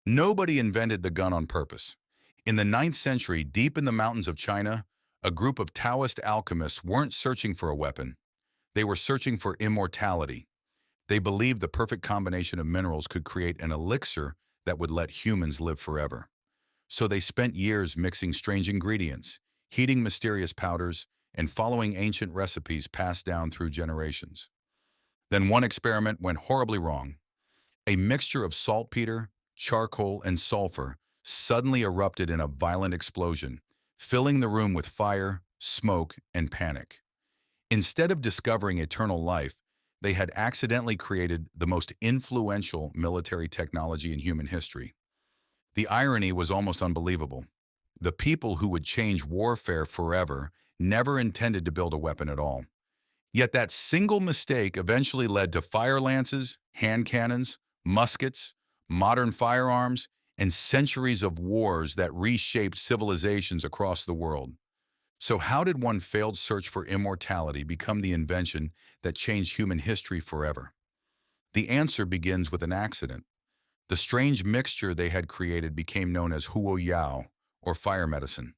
Nobody invented the gun on purpose. In the 9th century, deep in the mountains of China, a group of Taoist alchemists weren't searching for a weapon. They were searching for immortality. They believed the perfect combination of minerals could create an elixir that would let humans live forever. So they spent years mixing strange ingredients, heating mysterious powders, and following ancient recipes passed down through generations. Then one experiment went horribly wrong. A mixture of saltpeter, charcoal, and sulfur suddenly erupted in a violent explosion, filling the room with fire, smoke, and panic. Instead of discovering eternal life, they had accidentally created the most influential military technology in human history. The irony was almost unbelievable. The people who would change warfare forever never intended to build a weapon at all. Yet that single mistake eventually led to fire lances, hand cannons, muskets, modern firearms, and centuries of wars that reshaped civilizations across the world. So how did one failed search for immortality become the invention that changed human history forever? The answer begins with an accident. The strange mixture they had created became known as huo yao, or fire medicine.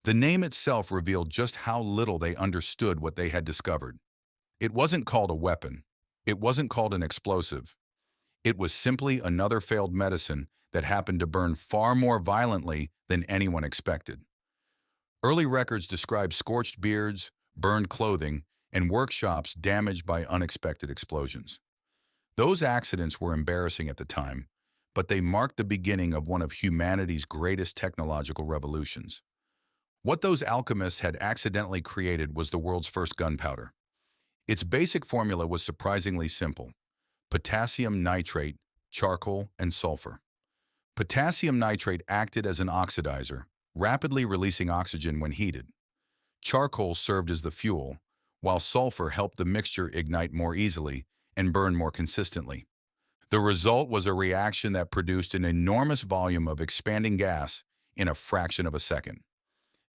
The name itself revealed just how little they understood what they had discovered. It wasn't called a weapon. It wasn't called an explosive. It was simply another failed medicine that happened to burn far more violently than anyone expected. Early records describe scorched beards, burned clothing, and workshops damaged by unexpected explosions. Those accidents were embarrassing at the time, but they marked the beginning of one of humanity's greatest technological revolutions. What those alchemists had accidentally created was the world's first gunpowder. Its basic formula was surprisingly simple: potassium nitrate, charcoal, and sulfur. Potassium nitrate acted as an oxidizer, rapidly releasing oxygen when heated. Charcoal served as the fuel, while sulfur helped the mixture ignite more easily and burn more consistently. The result was a reaction that produced an enormous volume of expanding gas in a fraction of a second.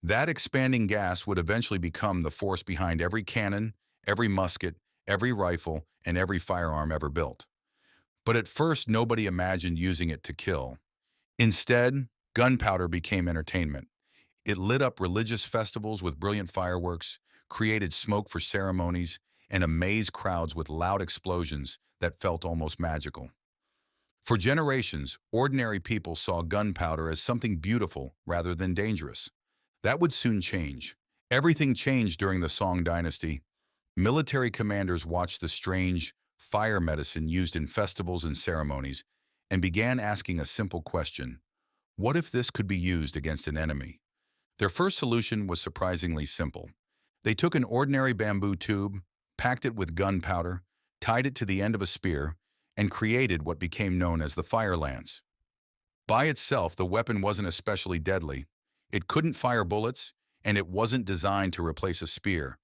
That expanding gas would eventually become the force behind every cannon, every musket, every rifle, and every firearm ever built. But at first, nobody imagined using it to kill. Instead, gunpowder became entertainment. It lit up religious festivals with brilliant fireworks, created smoke for ceremonies, and amazed crowds with loud explosions that felt almost magical. For generations, ordinary people saw gunpowder as something beautiful rather than dangerous. That would soon change. Everything changed during the Song dynasty. Military commanders watched the strange fire medicine used in festivals and ceremonies and began asking a simple question: what if this could be used against an enemy? Their first solution was surprisingly simple. They took an ordinary bamboo tube, packed it with gunpowder, tied it to the end of a spear, and created what became known as the fire lance. By itself, the weapon wasn't especially deadly. It couldn't fire bullets, and it wasn't designed to replace a spear.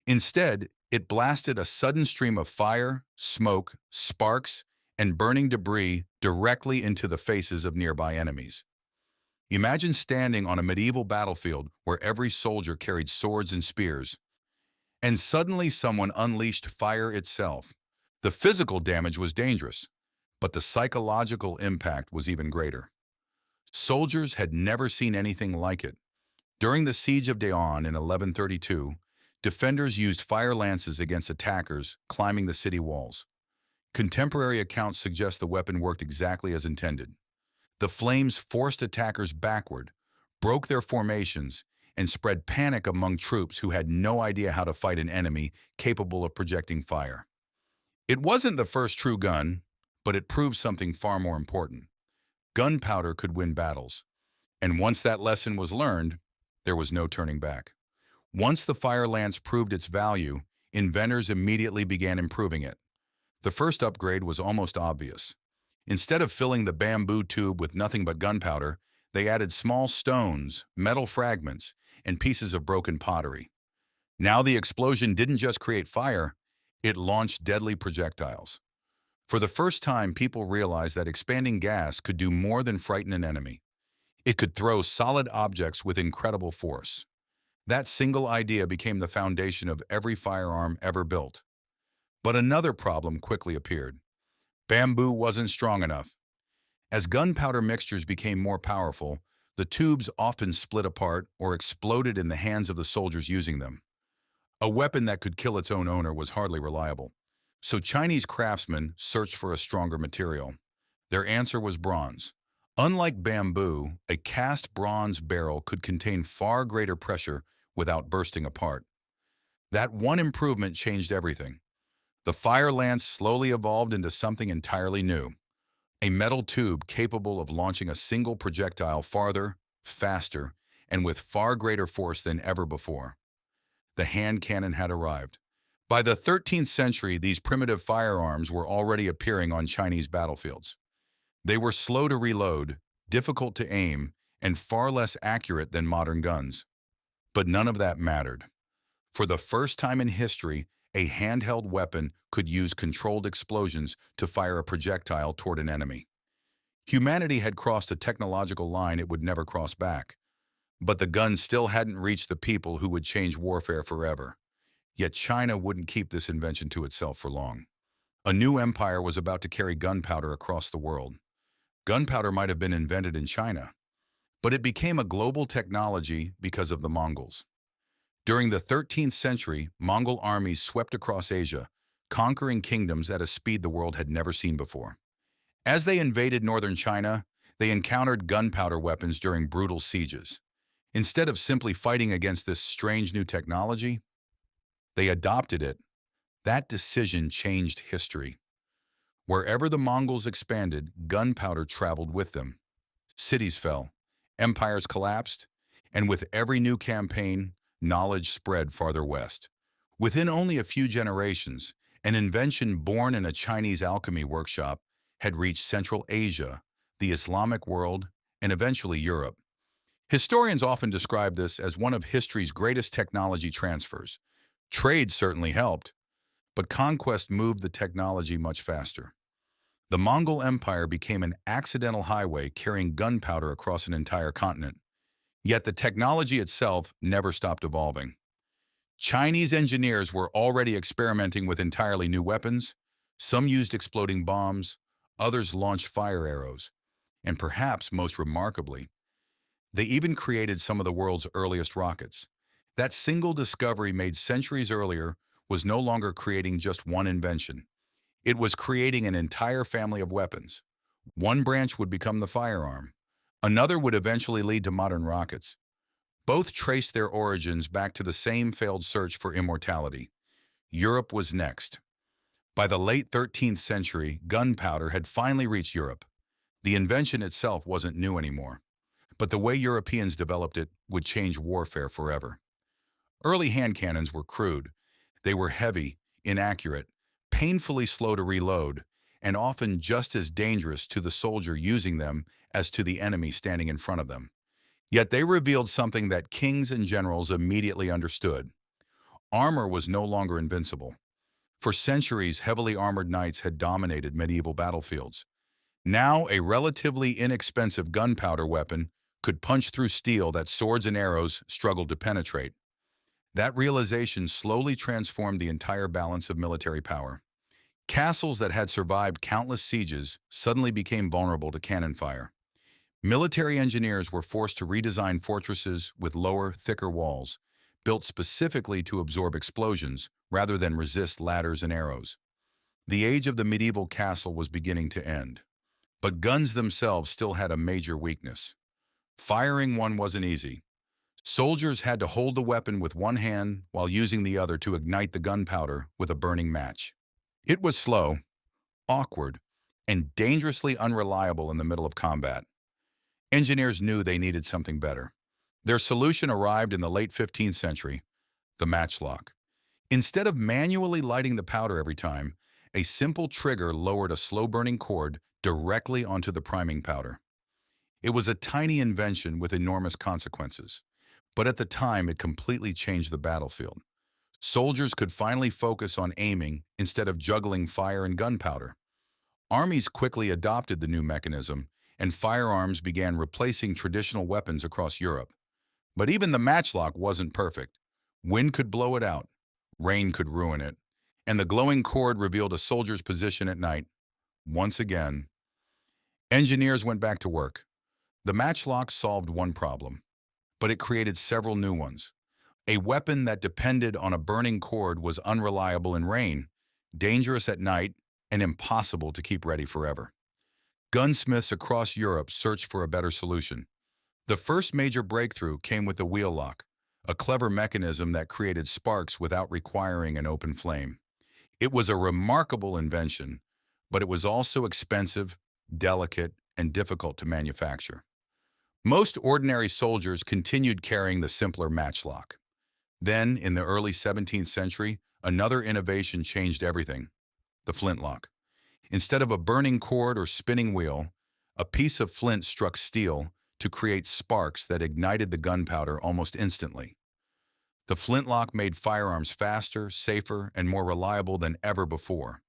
Instead, it blasted a sudden stream of fire, smoke, sparks, and burning debris directly into the faces of nearby enemies. Imagine standing on a medieval battlefield where every soldier carried swords and spears, and suddenly someone unleashed fire itself. The physical damage was dangerous, but the psychological impact was even greater. Soldiers had never seen anything like it. During the Siege of Daon in 1132, defenders used fire lances against attackers climbing the city walls. Contemporary accounts suggest the weapon worked exactly as intended. The flames forced attackers backward, broke their formations, and spread panic among troops who had no idea how to fight an enemy capable of projecting fire. It wasn't the first true gun, but it proved something far more important. Gunpowder could win battles, and once that lesson was learned, there was no turning back. Once the fire lance proved its value, inventors immediately began improving it. The first upgrade was almost obvious. Instead of filling the bamboo tube with nothing but gunpowder, they added small stones, metal fragments, and pieces of broken pottery. Now the explosion didn't just create fire, it launched deadly projectiles. For the first time, people realized that expanding gas could do more than frighten an enemy. It could throw solid objects with incredible force. That single idea became the foundation of every firearm ever built. But another problem quickly appeared. Bamboo wasn't strong enough. As gunpowder mixtures became more powerful, the tubes often split apart or exploded in the hands of the soldiers using them. A weapon that could kill its own owner was hardly reliable. So Chinese craftsmen searched for a stronger material. Their answer was bronze. Unlike bamboo, a cast bronze barrel could contain far greater pressure without bursting apart. That one improvement changed everything. The fire lance slowly evolved into something entirely new. A metal tube capable of launching a single projectile farther, faster, and with far greater force than ever before. The hand cannon had arrived. By the 13th century, these primitive firearms were already appearing on Chinese battlefields. They were slow to reload, difficult to aim, and far less accurate than modern guns. But none of that mattered. For the first time in history, a handheld weapon could use controlled explosions to fire a projectile toward an enemy. Humanity had crossed a technological line it would never cross back. But the gun still hadn't reached the people who would change warfare forever. Yet China wouldn't keep this invention to itself for long. A new empire was about to carry gunpowder across the world. Gunpowder might have been invented in China, but it became a global technology because of the Mongols. During the 13th century, Mongol armies swept across Asia, conquering kingdoms at a speed the world had never seen before. As they invaded northern China, they encountered gunpowder weapons during brutal sieges. Instead of simply fighting against this strange new technology, they adopted it. That decision changed history. Wherever the Mongols expanded, gunpowder traveled with them. Cities fell, empires collapsed, and with every new campaign, knowledge spread farther west. Within only a few generations, an invention born in a Chinese alchemy workshop had reached Central Asia, the Islamic world, and eventually Europe. Historians often describe this as one of history's greatest technology transfers. Trade certainly helped, but conquest moved the technology much faster. The Mongol Empire became an accidental highway carrying gunpowder across an entire continent. Yet the technology itself never stopped evolving. Chinese engineers were already experimenting with entirely new weapons. Some used exploding bombs, others launched fire arrows, and perhaps most remarkably, they even created some of the world's earliest rockets. That single discovery made centuries earlier was no longer creating just one invention. It was creating an entire family of weapons. One branch would become the firearm. Another would eventually lead to modern rockets. Both traced their origins back to the same failed search for immortality. Europe was next. By the late 13th century, gunpowder had finally reached Europe. The invention itself wasn't new anymore, but the way Europeans developed it would change warfare forever. Early hand cannons were crude. They were heavy, inaccurate, painfully slow to reload, and often just as dangerous to the soldier using them as to the enemy standing in front of them. Yet they revealed something that kings and generals immediately understood. Armor was no longer invincible. For centuries, heavily armored knights had dominated medieval battlefields. Now, a relatively inexpensive gunpowder weapon could punch through steel that swords and arrows struggled to penetrate. That realization slowly transformed the entire balance of military power. Castles that had survived countless sieges suddenly became vulnerable to cannon fire. Military engineers were forced to redesign fortresses with lower, thicker walls, built specifically to absorb explosions rather than resist ladders and arrows. The age of the medieval castle was beginning to end. But guns themselves still had a major weakness. Firing one wasn't easy. Soldiers had to hold the weapon with one hand while using the other to ignite the gunpowder with a burning match. It was slow, awkward, and dangerously unreliable in the middle of combat. Engineers knew they needed something better. Their solution arrived in the late 15th century, the matchlock. Instead of manually lighting the powder every time, a simple trigger lowered a slow-burning cord directly onto the priming powder. It was a tiny invention with enormous consequences, but at the time it completely changed the battlefield. Soldiers could finally focus on aiming instead of juggling fire and gunpowder. Armies quickly adopted the new mechanism, and firearms began replacing traditional weapons across Europe. But even the matchlock wasn't perfect. Wind could blow it out, rain could ruin it, and the glowing cord revealed a soldier's position at night. Once again, Engineers went back to work. The matchlock solved one problem, but it created several new ones. A weapon that depended on a burning cord was unreliable in rain, dangerous at night, and impossible to keep ready forever. Gunsmiths across Europe searched for a better solution. The first major breakthrough came with the wheel lock, a clever mechanism that created sparks without requiring an open flame. It was a remarkable invention, but it was also expensive, delicate, and difficult to manufacture. Most ordinary soldiers continued carrying the simpler matchlock. Then, in the early 17th century, another innovation changed everything: the flintlock. Instead of a burning cord or spinning wheel, a piece of flint struck steel to create sparks that ignited the gunpowder almost instantly. The flintlock made firearms faster, safer, and more reliable than ever before.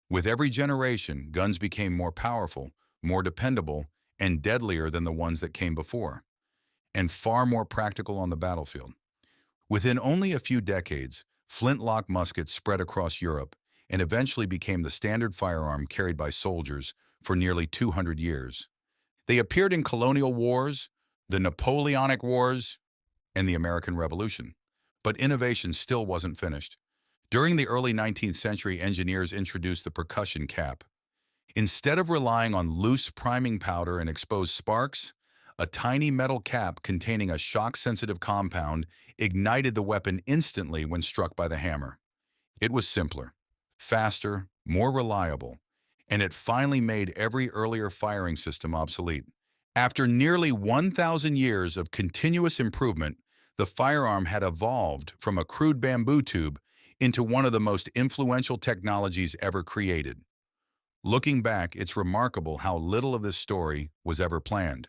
With every generation, guns became more powerful, more dependable, and deadlier than the ones that came before, and far more practical on the battlefield. Within only a few decades, flintlock muskets spread across Europe and eventually became the standard firearm carried by soldiers for nearly 200 years. They appeared in colonial wars, the Napoleonic Wars, and the American Revolution. But innovation still wasn't finished. During the early 19th century, engineers introduced the percussion cap. Instead of relying on loose priming powder and exposed sparks, a tiny metal cap containing a shock-sensitive compound ignited the weapon instantly when struck by the hammer. It was simpler, faster, more reliable, and it finally made every earlier firing system obsolete. After nearly 1,000 years of continuous improvement, the firearm had evolved from a crude bamboo tube into one of the most influential technologies ever created. Looking back, it's remarkable how little of this story was ever planned.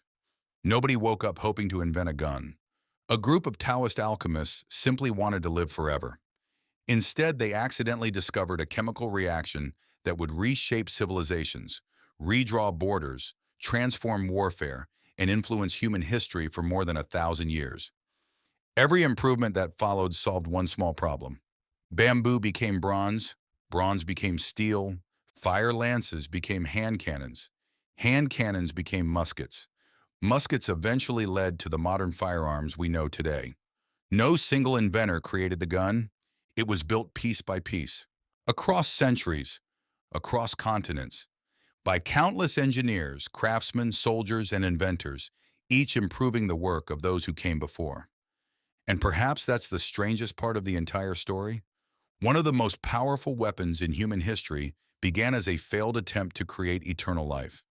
Nobody woke up hoping to invent a gun. A group of Taoist alchemists simply wanted to live forever. Instead, they accidentally discovered a chemical reaction that would reshape civilizations, redraw borders, transform warfare, and influence human history for more than 1,000 years. Every improvement that followed solved one small problem. Bamboo became bronze, bronze became steel, fire lances became hand cannons became muskets. Muskets eventually led to the modern firearms we know today. No single inventor created the gun. It was built piece by piece, across centuries, across continents, by countless engineers, craftsmen, soldiers, and inventors, each improving the work of those who came before. And perhaps that's the strangest part of the entire story. One of the most powerful weapons in human history began as a failed attempt to create eternal life.